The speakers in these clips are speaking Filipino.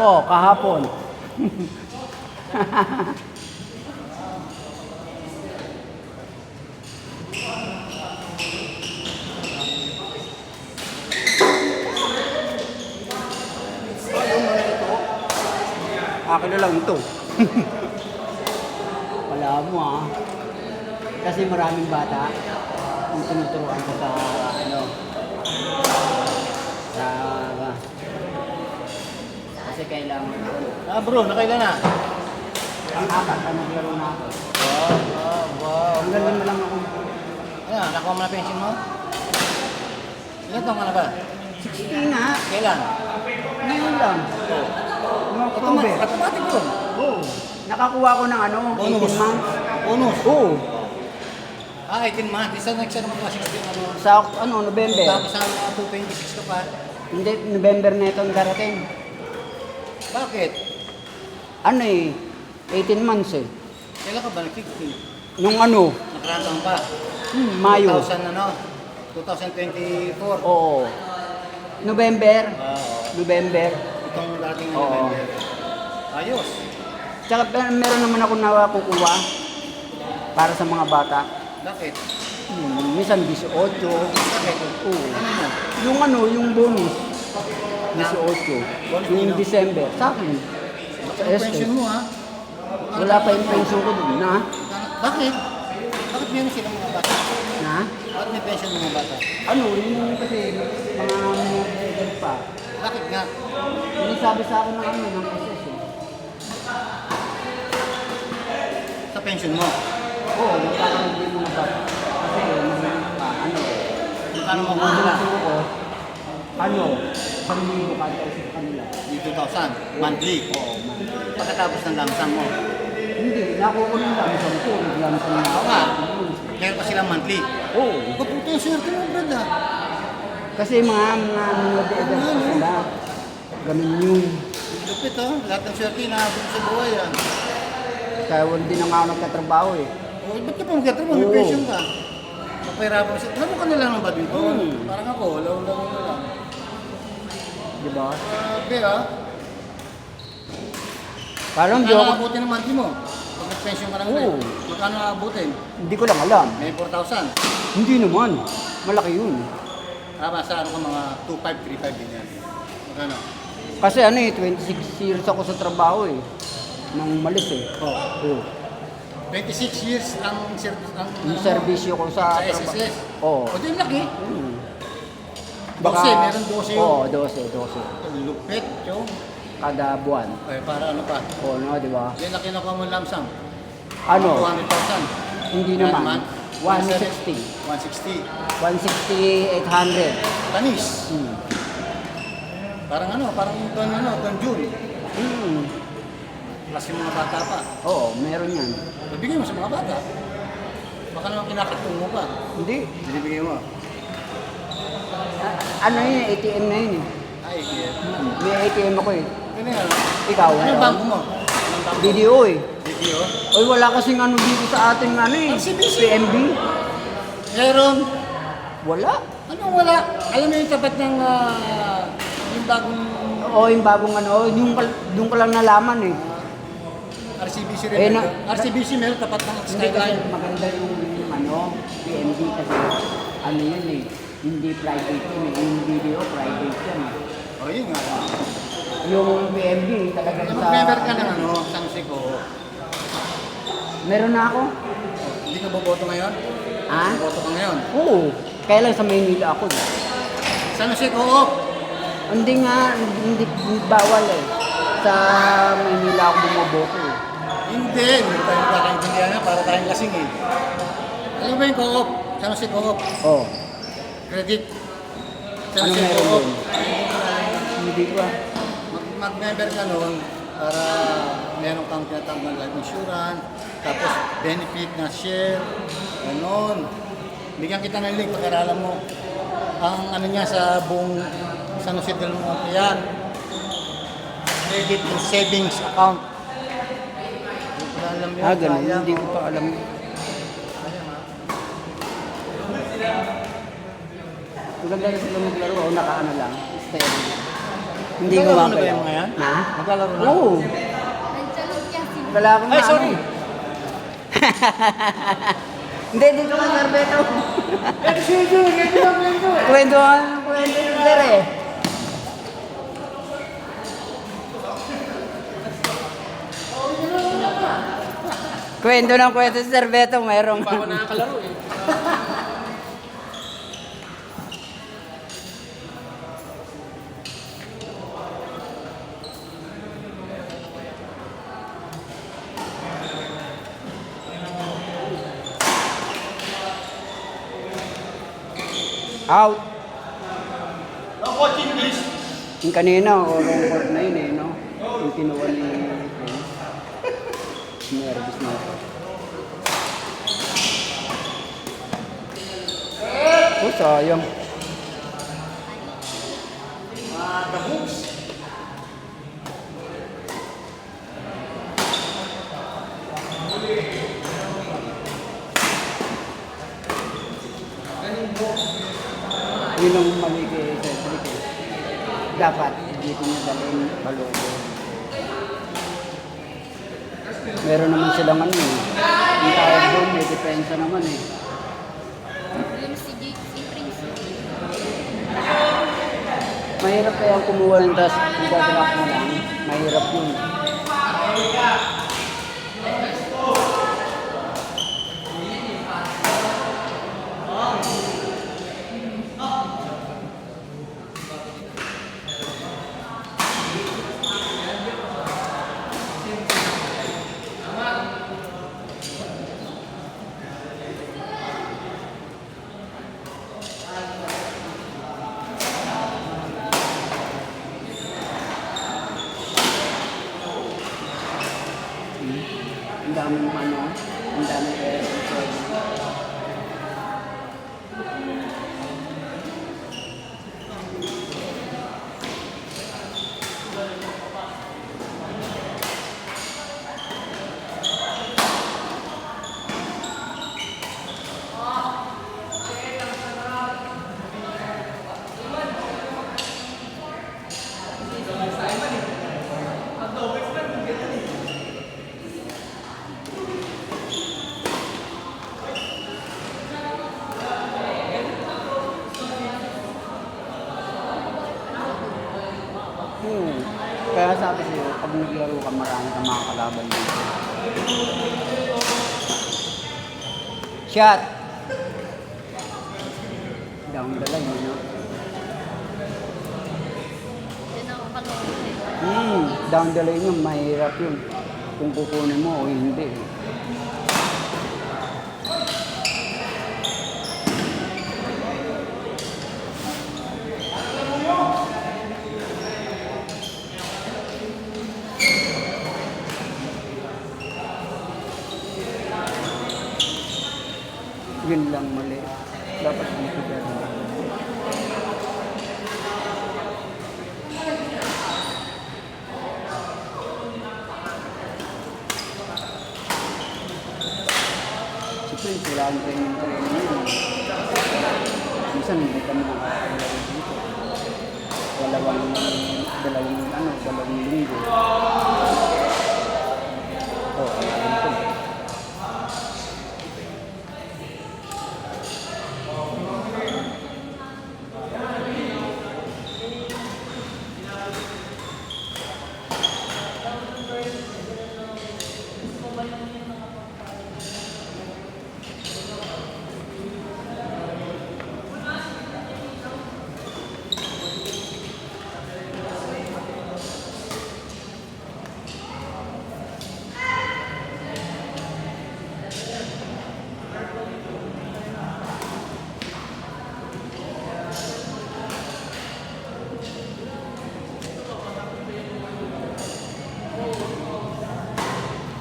ako, kahapon. Akin na lang ito. Wala mo ah. Kasi maraming bata yung tinuturuan ko sa ano. Sa kasi kailangan Ah bro, nakailan na? ang apat na naglaro na ako. Wow. Ang galing na lang ako. Ano, nakuha mo na pension mo? Ilan taong ka na ba? 16 nga. Kailan? Ngayon lang. Mga October. Automatic yun. Oo. Nakakuha ko ng ano, 18 months. Bonus. Oo. Ah, 18 months. Isa na naman kasi ano. Sa ano, November. Tapos ang 226 ka pa. Hindi, November na itong darating. Bakit? Ano eh, 18 months eh. Kailan ka ba nag-15? Nung ano, Nakaraan taon pa. Mayo. 2000 ano? 2024. Oo. November. Oo. November. Itong dating na Oo. November. Ayos. Tsaka meron naman ako nakukuha para sa mga bata. Bakit? Minsan 18. Bakit? Oo. Ano mo? Yung ano, yung bonus. 18. Bonus Yung nino? December. Sa akin. Sa Ang SK. pension mo ha? Wala pa yung pension ko dun. Na? Bakit? Bakit meron sila mga bata? Na? Bakit may pension ng mga bata? Ano, yun kasi mga mga pa. Bakit nga? Yung sabi sa akin ng ano, ng SS eh. Sa pension mo? Oo, magkakaroon din mga bata. Kasi ano, Magkano mo yung kuha nila? gusto ko, ano, 1,000 kada sa kanila. Yung 2,000? Monthly? Oo, man. Pagkatapos ng lamsam mo? Hindi, nakuha ko ng lamsan ko, naglamsan na ako. Oo nga. Meron pa silang monthly? Oo. Kaputi yung swerte mo, Brad ah. Kasi mga edad pa sila. Ganun yun. Lupit oh, lahat ng swerte inaabot sa buhay ah. Kaya hindi na nga ako nagkatrabaho eh. Oh, ba't ka pa magkatrabaho? May Oo. pension ka. Kapahirapan mo siya. Laro ka na lang ng badminton. Parang ako, laro na lang. Di ba? Grabe ah. Parang di Magkano ako, aabutin ng monthly mo? Pag nag-pension ka lang Oo. rin. Magkano aabutin? hindi ko lang alam. May 4,000. Hindi naman. Malaki yun. Tama sa ano ka mga 2,500, 3,500 din yan. Magkano? Kasi ano eh, 26 years ako sa trabaho eh. Nang umalis eh. Oh. Oo. 26 years ang service Yung servisyo ko sa sa SSS. Oo. O di laki. Hmm. 12, meron 12 yun. Oo, 12. Lupit, yo. Kada buwan. Ay, para ano pa? Oo, no, di ba? Yan laki na ko mo lamsam. Ano? 200,000. Hindi Yan naman. 160. 160. 160, 800. Tanis. Hmm. Parang ano, parang Don June. Hmm. Plus yung mga bata pa. Oo, meron yan. Ibigay mo sa mga bata. Baka naman kinakatong mo pa. Hindi. Binibigay mo. Ano yun, ATM na yun eh. Ay, yeah. May ATM ako eh. Ano yan? Ikaw, Ano ano? bangko mo? Anong bangko? BDO eh. Video? Oy, wala kasing ano dito sa ating ano eh. RCBC. PMB. Meron. Wala. Anong wala? Alam mo yung tapat ng yung bagong Oo, yung bagong ano, yung ko lang nalaman eh. RCBC Eh, rin. na- RCBC meron tapat ng Hindi kasi Skyline. maganda yung ano, PMB kasi ano yun eh. Hindi private yun eh. Yung video, private yan eh. Oh, yun nga. Yung PMB talagang sa... Mag-member ka ng ano, San Jose ko. Meron na ako. Hindi ka boboto ngayon? Ha? Boboto ka ngayon? Oo. Kaya lang sa Maynila ako. eh. San Jose ko. Hindi nga, hindi bawal eh. Sa Maynila ako bumoboto eh. Hindi tayo magkakaintindihan na para tayong lasing eh. Alam mo ba yung co-op? San Jose co-op? Oo. Credit. San Ano Jose meron co-op. doon? Hindi ko ah. Mag-member ka noon para meron kang tinatawag na life insurance, tapos benefit na share, gano'n. Bigyan kita ng link, pag-aralan mo. Ang ano niya sa buong San Jose del Monte yan, credit and savings account. Hindi ko na alam yun. Ganun. sayang. Hindi ko pa alam. Sayang, ha? Maganda na sila maglaro. O nakaano lang. Steady. Hindi Naglalaro na ba gumagalaw. yung mga yan? Ha? Naglalaro na? Oo. Nagsalog kasi. Wala akong Ay, maano sorry. eh. Hindi, dito ka Carbeto. Kwento yung sir eh. Kwento si Sir Beto, mayroong... Pa ako nakakalaro eh. Out. Yung kanina, wrong court na yun eh, no? Yung kinuha ni... Nervous na ako. Oh, sayang. Yun ang mali kay Cedric eh. Dapat dito niya dalhin balogo. Meron naman silang ano eh. Yung tawag doon, may depensa naman eh. Yung si Prince. Mahirap kaya kumuha ng tas idadalak mo lang. Mahirap yun. Ang daming ano, ang daming episode. Kaya sabi sa'yo, pag naglaro ka, marami kang mga kalaban dito. Shot! Down the line, no? Yan ang kalaro. Down the line yun, mahirap yun. Kung kukunin mo o hindi. Yun lang mali. Dapat dito gano'n. Si Prince, wala ang training yun. Minsan hindi kami nakakalarin dito. Dalawang linggo. Oh, alam ko.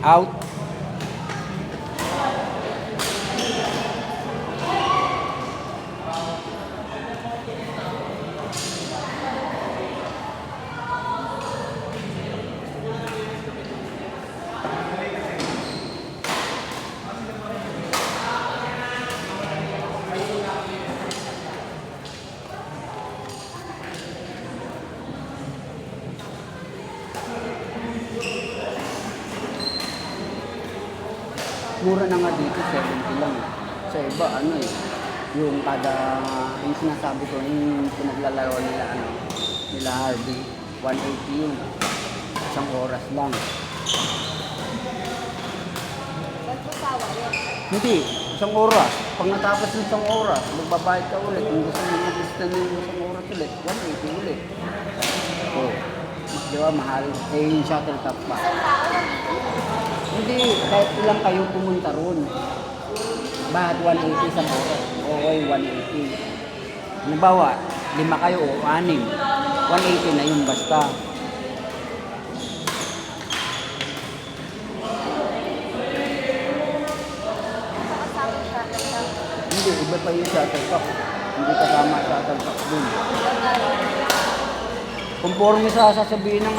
Out. mura na nga dito, 70 lang. Sa iba, ano eh, yung yung sinasabi ko, yung pinaglalaro nila, nila Harvey, 180 yun. Isang oras lang. Ba't masawa yun? Hindi, isang oras. Pag natapos ng isang oras, magbabayad ka ulit. Kung gusto mo mag-lista ng isang oras ulit, 180 ulit. Oh, di ba, mahal. Eh, yung shuttlecock pa. Isang tao lang. Hindi, kahit ilang kayo pumunta ron. Bakit 180 sa oras? Okay, 180. Halimbawa, 5 kayo o 6. 180 na yung basta. Kasama siya. Hindi, iba pa yung shuttlecock. Hindi kasama shuttlecock dun. Conforme sa sasabihin ng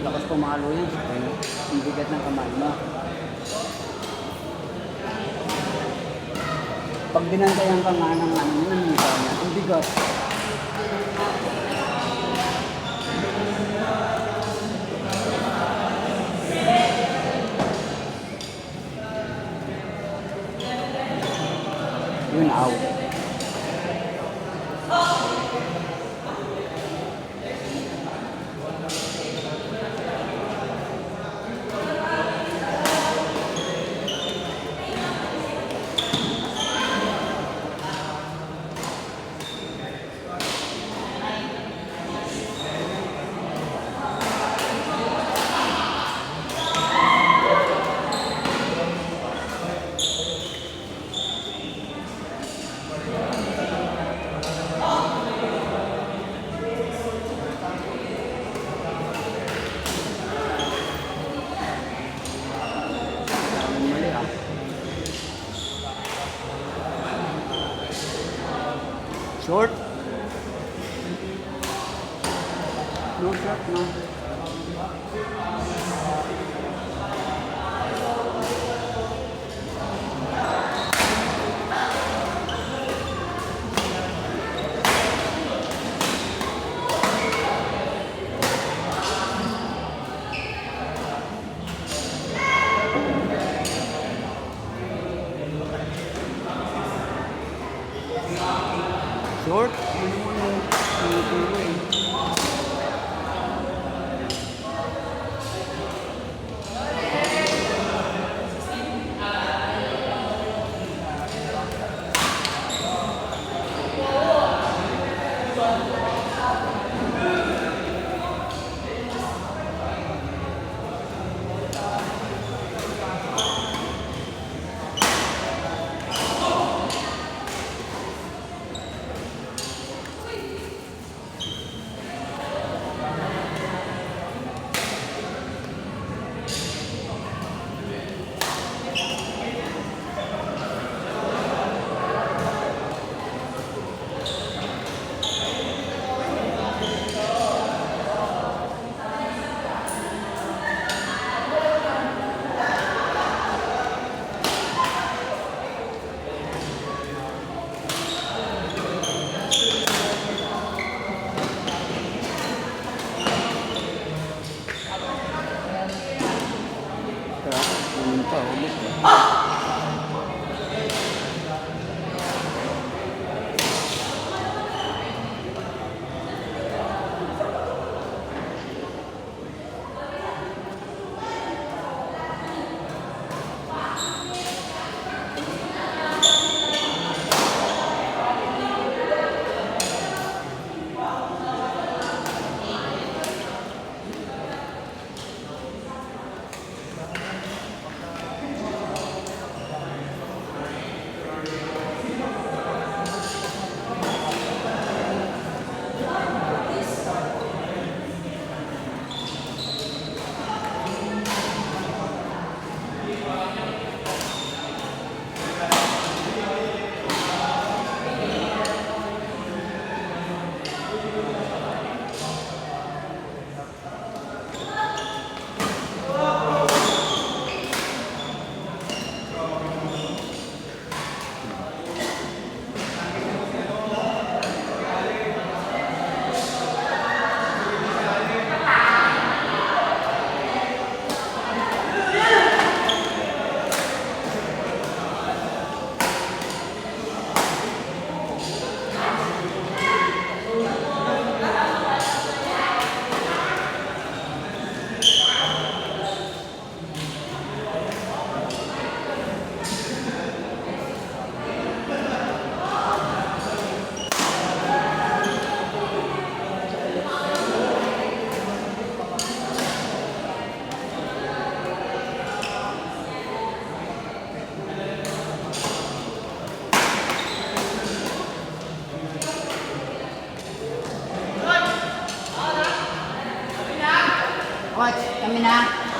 lakas pumalo yan. Ang bigat ng kamay mo. Pag binantayan ka nga ng yun, ang bigat. Yun, out. Mali ah. Short? No short, no. Short? Ano mo yung tinuturo eh. Pumunta ulit eh. Coach, kami na.